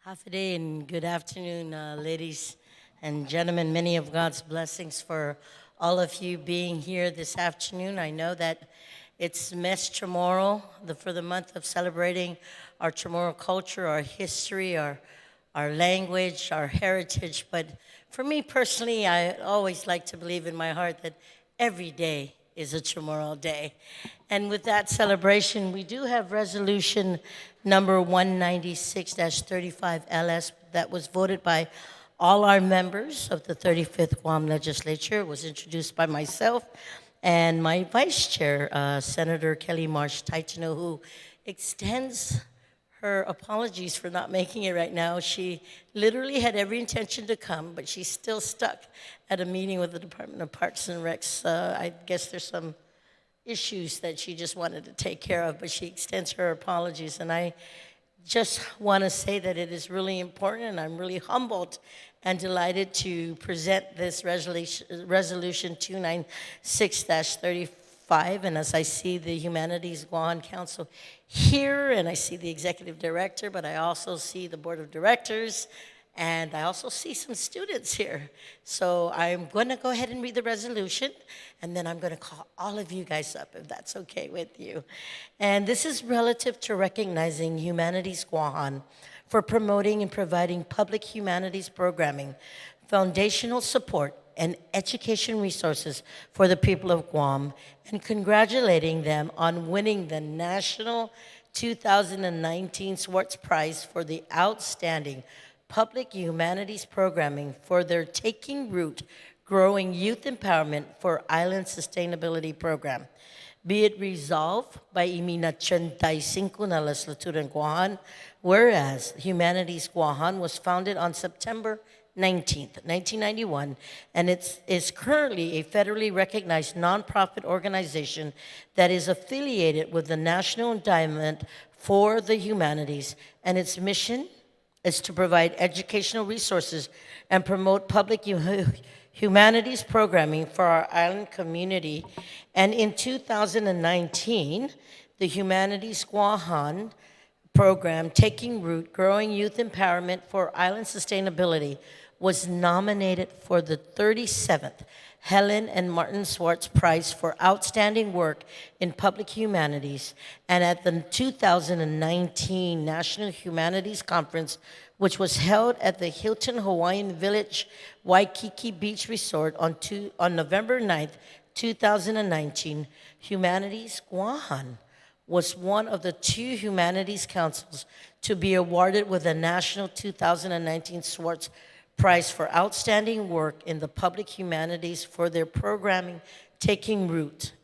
Hafiday and good afternoon, ladies and gentlemen. Many of God's blessings for all of you being here this afternoon. I know that it's Mes Chamorro, for the month of celebrating our Chamorro culture, our history, our language, our heritage. But for me personally, I always like to believe in my heart that every day is a Chamorro day. And with that celebration, we do have resolution number 196-35 LS that was voted by all our members of the 35th Guam legislature. It was introduced by myself and my vice chair, Senator Kelly Marsh Taitano, who extends her apologies for not making it right now. She literally had every intention to come, but she's still stuck at a meeting with the Department of Parks and Recs. I guess there's some issues that she just wanted to take care of, but she extends her apologies. And I just want to say that it is really important, and I'm really humbled and delighted to present this resolution 296-35. And as I see the Humanities Guam Council here, and I see the executive director, but I also see the board of directors, and I also see some students here. So I'm going to go ahead and read the resolution, and then I'm going to call all of you guys up, if that's okay with you. And this is relative to recognizing Humanities Guam for promoting and providing public humanities programming, foundational support, and education resources for the people of Guam, and congratulating them on winning the National 2019 Swartz Prize for the outstanding public humanities programming for their Taking Root, Growing Youth Empowerment for Island Sustainability Program. Be it resolved by Iminachentay na Legislatura Guam, whereas Humanities Guam was founded on September 19th, 1991, and it is currently a federally recognized nonprofit organization that is affiliated with the National Endowment for the Humanities, and its mission is to provide educational resources and promote public humanities programming for our island community. And in 2019, the Humanities Guam program, Taking Root, Growing Youth Empowerment for Island Sustainability, was nominated for the 37th Helen and Martin Swartz Prize for Outstanding Work in Public Humanities. And at the 2019 National Humanities Conference, which was held at the Hilton Hawaiian Village, Waikiki Beach Resort on November 9th, 2019, Humanities Guam was one of the two humanities councils to be awarded with the National 2019 Swartz Prize for Outstanding Work in the Public Humanities for their programming Taking Root.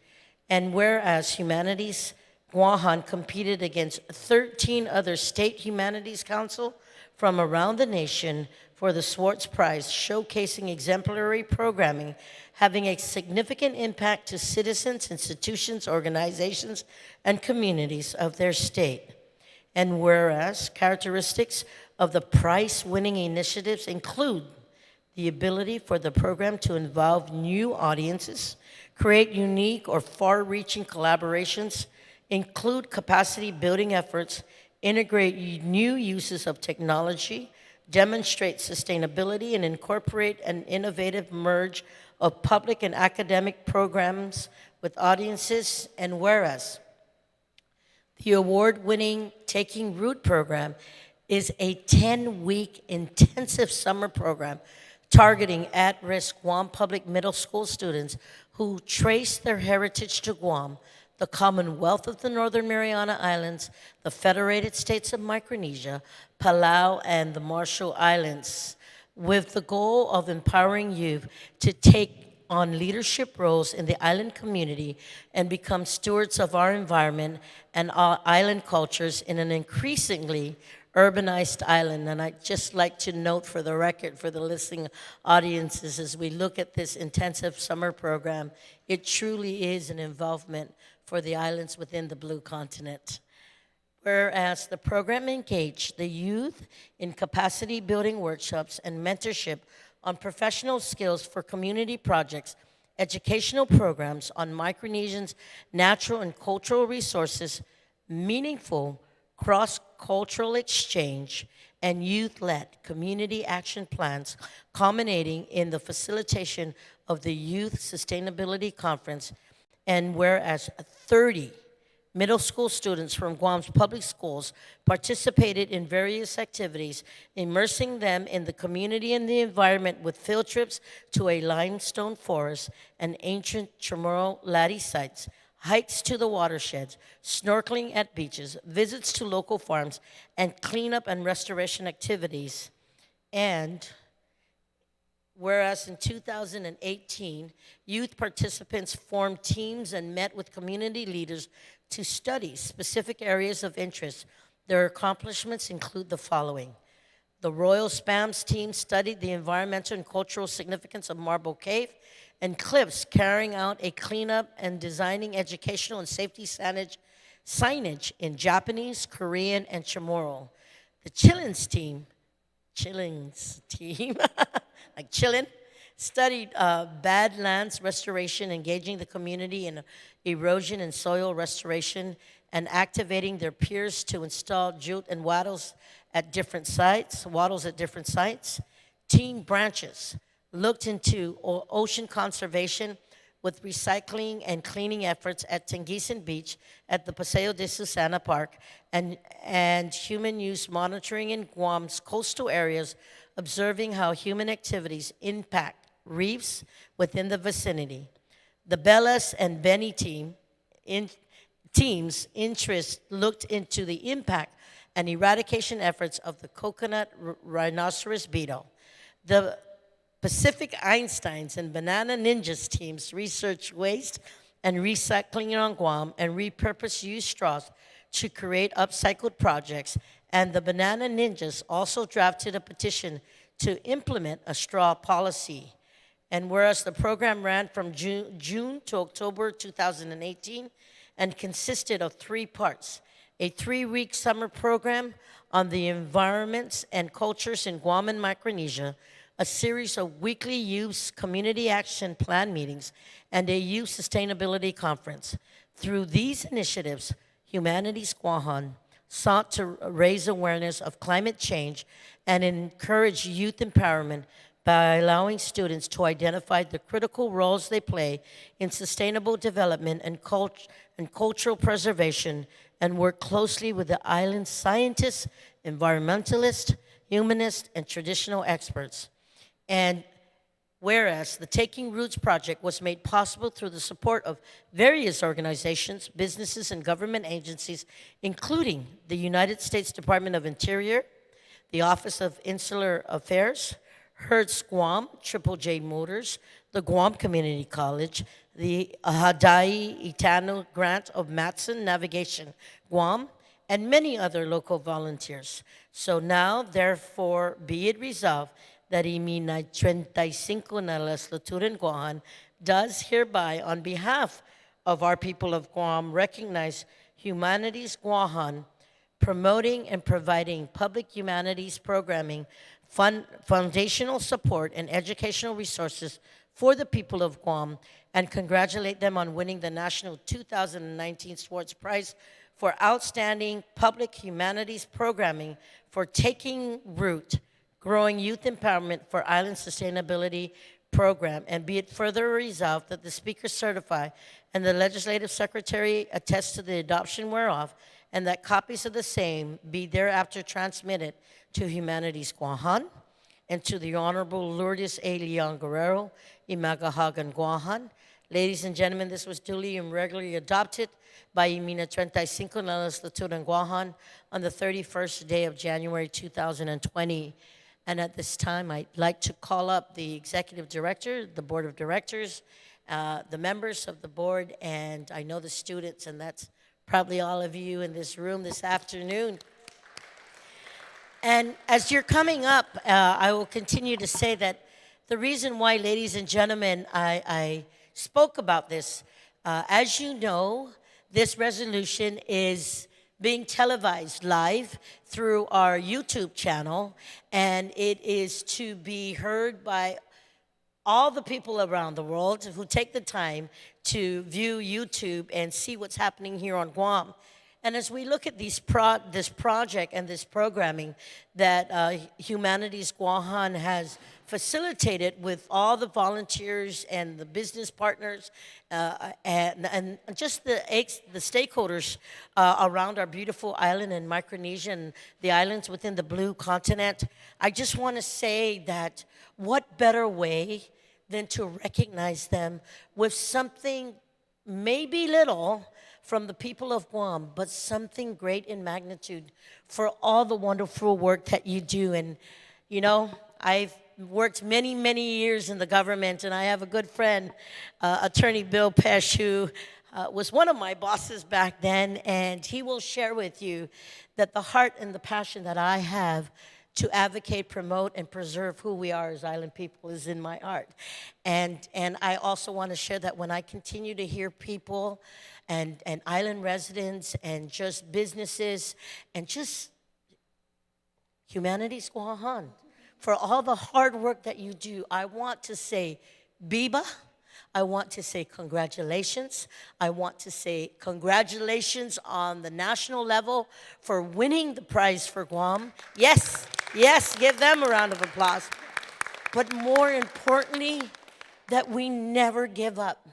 And whereas Humanities Guam competed against 13 other state humanities council from around the nation for the Swartz Prize, showcasing exemplary programming having a significant impact to citizens, institutions, organizations, and communities of their state. And whereas characteristics of the prize-winning initiatives include the ability for the program to involve new audiences, create unique or far-reaching collaborations, include capacity-building efforts, integrate new uses of technology, demonstrate sustainability, and incorporate an innovative merge of public and academic programs with audiences. And whereas the award-winning Taking Root program is a 10-week intensive summer program targeting at-risk Guam public middle school students who trace their heritage to Guam, the Commonwealth of the Northern Mariana Islands, the Federated States of Micronesia, Palau, and the Marshall Islands, with the goal of empowering youth to take on leadership roles in the island community and become stewards of our environment and our island cultures in an increasingly urbanized island. And I'd just like to note for the record, for the listening audiences, as we look at this intensive summer program, it truly is an involvement for the islands within the Blue Continent. Whereas the program engaged the youth in capacity building workshops and mentorship on professional skills for community projects, educational programs on Micronesians' natural and cultural resources, meaningful cross-cultural exchange, and youth-led community action plans culminating in the facilitation of the Youth Sustainability Conference. And whereas 30 middle school students from Guam's public schools participated in various activities, immersing them in the community and the environment with field trips to a limestone forest and ancient Chamorro latte sites, hikes to the watersheds, snorkeling at beaches, visits to local farms, and cleanup and restoration activities. And whereas in 2018, youth participants formed teams and met with community leaders to study specific areas of interest. Their accomplishments include the following. The Royal Spams team studied the environmental and cultural significance of Marble Cave and Cliffs, carrying out a cleanup and designing educational and safety signage in Japanese, Korean, and Chamorro. The Chillings team, like chillin', studied badlands restoration, engaging the community in erosion and soil restoration, and activating their peers to install jute and wattles at different sites. Team Branches looked into ocean conservation with recycling and cleaning efforts at Tengisan Beach at the Paseo de Susana Park, and human use monitoring in Guam's coastal areas, observing how human activities impact reefs within the vicinity. The Bellas and Benny team's interest looked into the impact and eradication efforts of the coconut rhinoceros beetle. The Pacific Einsteins and Banana Ninjas teams researched waste and recycling on Guam and repurposed used straws to create upcycled projects. And the Banana Ninjas also drafted a petition to implement a straw policy. And whereas the program ran from June to October 2018 and consisted of 3 parts, a 3-week summer program on the environments and cultures in Guam and Micronesia, a series of weekly youth community action plan meetings, and a youth sustainability conference. Through these initiatives, Humanities Guahan sought to raise awareness of climate change and encourage youth empowerment by allowing students to identify the critical roles they play in sustainable development and cultural preservation, and work closely with the island's scientists, environmentalists, humanists, and traditional experts. And whereas the Taking Roots project was made possible through the support of various organizations, businesses, and government agencies, including the United States Department of Interior, the Office of Insular Affairs, Hertz Guam, Triple J Motors, the Guam Community College, the Hadai Itano Grant of Matson Navigation Guam, and many other local volunteers. So now, therefore, be it resolved that Imina 35 na Legislatura Guam does hereby, on behalf of our people of Guam, recognize Humanities Guam, promoting and providing public humanities programming, foundational support, and educational resources for the people of Guam, and congratulate them on winning the National 2019 Swartz Prize for Outstanding Public Humanities Programming for Taking Root, Growing Youth Empowerment for Island Sustainability Program. And be it further resolved that the Speaker certify and the Legislative Secretary attest to the adoption whereof, and that copies of the same be thereafter transmitted to Humanities Guahan and to the Honorable Lourdes A. Leon Guerrero, Imagahagan Guahan. Ladies and gentlemen, this was duly and regularly adopted by Imina 35 na Legislatura Guahan on the 31st day of January 2020. And at this time, I'd like to call up the Executive Director, the Board of Directors, the members of the board, and I know the students, and that's probably all of you in this room this afternoon. And as you're coming up, I will continue to say that the reason why, ladies and gentlemen, I spoke about this, as you know, this resolution is being televised live through our YouTube channel, and it is to be heard by all the people around the world who take the time to view YouTube and see what's happening here on Guam. And as we look at this project and this programming that Humanities Guahan has facilitated with all the volunteers and the business partners and just the stakeholders around our beautiful island in Micronesia and the islands within the Blue Continent, I just want to say that what better way than to recognize them with something maybe little from the people of Guam, but something great in magnitude for all the wonderful work that you do. And, you know, I've worked many, many years in the government, and I have a good friend, Attorney Bill Pesh, who was one of my bosses back then, and he will share with you that the heart and the passion that I have to advocate, promote, and preserve who we are as island people is in my heart. And I also want to share that when I continue to hear people and island residents and just businesses and just Humanities Guahan, for all the hard work that you do, I want to say Biba. I want to say congratulations. I want to say congratulations on the national level for winning the prize for Guam. Yes, yes, give them a round of applause. But more importantly, that we never give up.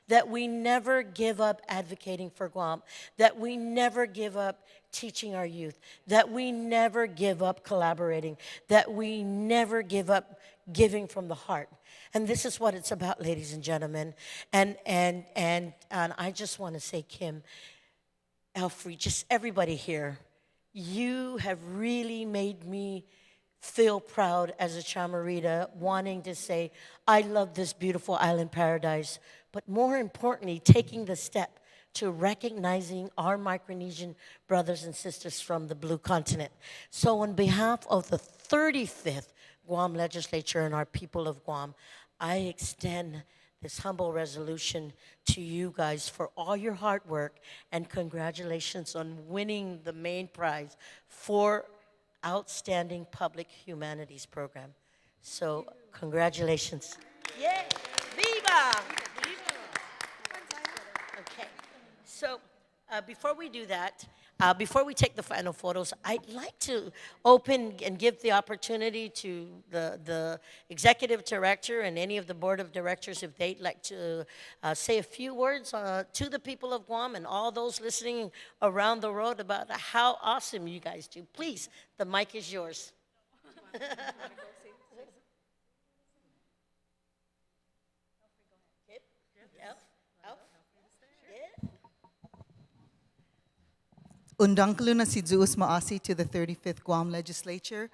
That we never give up advocating for Guam. That we never give up teaching our youth. That we never give up collaborating. That we never give up giving from the heart. And this is what it's about, ladies and gentlemen. And I just want to say, Kim, Elfrey, just everybody here, you have really made me feel proud as a Chamarita, wanting to say, I love this beautiful island paradise, but more importantly, taking the step to recognizing our Micronesian brothers and sisters from the Blue Continent. So on behalf of the 35th Guam Legislature and our people of Guam, I extend this humble resolution to you guys for all your hard work, and congratulations on winning the main prize for Outstanding Public Humanities Program. So congratulations. Yay! Viva! Okay, so before we do that, before we take the final photos, I'd like to open and give the opportunity to the executive director and any of the board of directors if they'd like to say a few words to the people of Guam and all those listening around the world about how awesome you guys do. Please, the mic is yours. Undangkaluna si Zeus Maasi to the 35th Guam Legislature.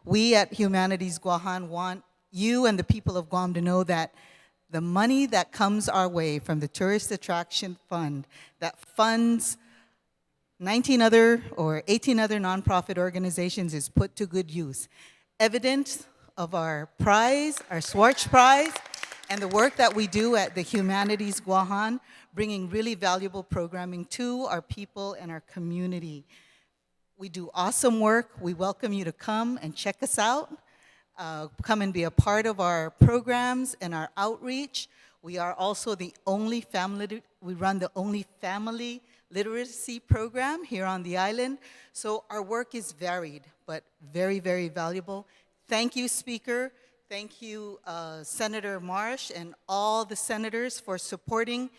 We at Humanities Guahan want you and the people of Guam to know that the money that comes our way from the Tourist Attraction Fund that funds 19 other or 18 other nonprofit organizations is put to good use. Evidence of our prize, our Swartz Prize, and the work that we do at the Humanities Guahan, bringing really valuable programming to our people and our community. We do awesome work. We welcome you to come and check us out. Come and be a part of our programs and our outreach. We are also the only family, we run the only family literacy program here on the island. So our work is varied, but very, very valuable. Thank you, Speaker. Thank you, Senator Marsh and all the senators for supporting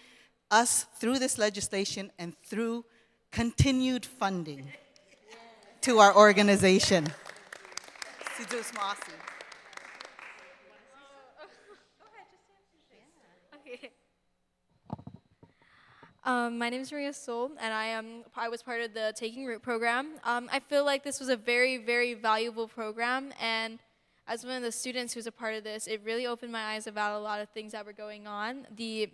us through this legislation and through continued funding to our organization. Okay. My name is Maria Sol, and I was part of the Taking Root program. I feel like this was a very, very valuable program, and as one of the students who's a part of this, it really opened my eyes about a lot of things that were going on. The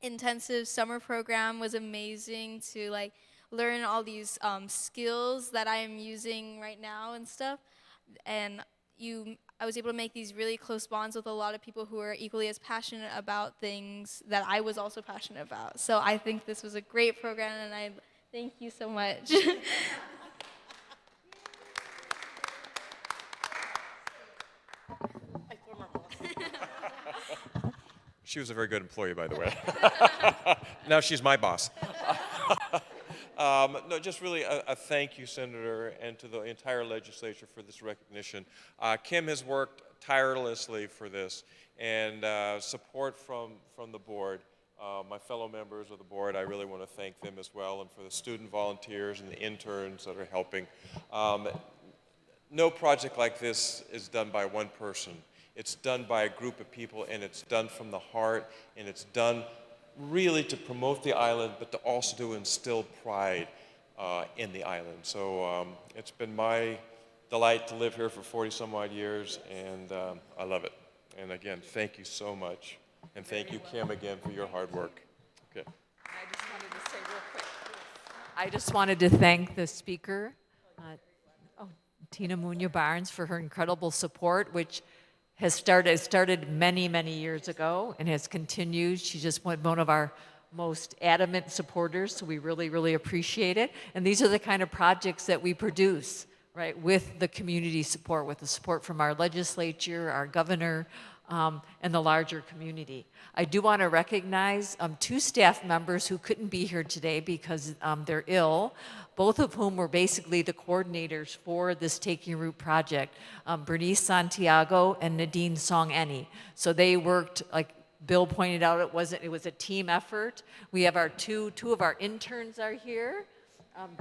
intensive summer program was amazing to learn all these skills that I am using right now and stuff. And I was able to make these really close bonds with a lot of people who are equally as passionate about things that I was also passionate about. So I think this was a great program, and I thank you so much. She was a very good employee, by the way. Now she's my boss. No, just really a thank you, Senator, and to the entire legislature for this recognition. Kim has worked tirelessly for this, and support from the board. My fellow members of the board, I really want to thank them as well, and for the student volunteers and the interns that are helping. No project like this is done by one person. It's done by a group of people, and it's done from the heart, and it's done really to promote the island, but to also to instill pride in the island. So it's been my delight to live here for 40 some odd years, and I love it. And again, thank you so much. And thank you, Kim, again, for your hard work. Okay. I just wanted to say real quick. I just wanted to thank the speaker, Tina Muña Barnes, for her incredible support, which has started many, many years ago and has continued. She's just one of our most adamant supporters, so we really, really appreciate it. And these are the kind of projects that we produce, right, with the community support, with the support from our legislature, our governor, and the larger community. I do want to recognize two staff members who couldn't be here today because they're ill, both of whom were basically the coordinators for this Taking Root project, Bernice Santiago and Nadine Song-Eni. So they worked, like Bill pointed out, it was a team effort. We have our two of our interns are here.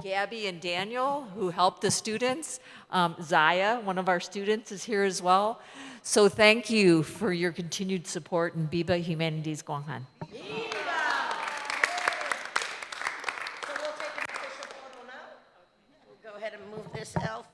Gabby and Daniel, who helped the students. Zaya, one of our students, is here as well. So thank you for your continued support, and Viva Humanities Guanghan. So we'll take an official photo now. We'll go ahead and move this, Elf.